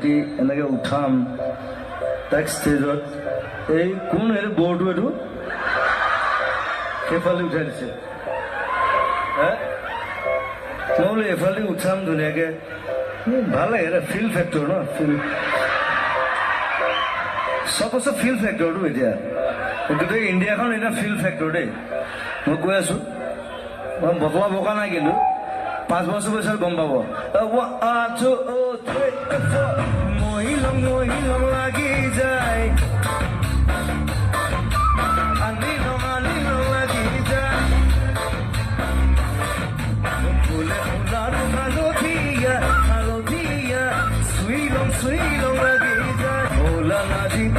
মাতি এনেকৈ উঠাম তাক ষ্টেজত এই কোন এই বৰটো এইটো সেইফালে উঠাই দিছে মই বোলো এইফালে উঠাম ধুনীয়াকৈ ভাল লাগে এটা ফিল ফেক্টৰ ন ফিল চব আছে ফিল ফেক্টৰটো এতিয়া গোটেই ইণ্ডিয়াখন এতিয়া ফিল ফেক্টৰ দেই মই কৈ আছোঁ মই বকলা বকা নাই কিন্তু 5 বছৰ পিছত গম পাব মহিলং মহিলং লাগি যায় আনিলং আনিলং লাগি যায় ফুলে ফুলাৰো হালধীয়া হালধীয়া চুইলং চুইলং লাগি যায় ভোলা নাজিব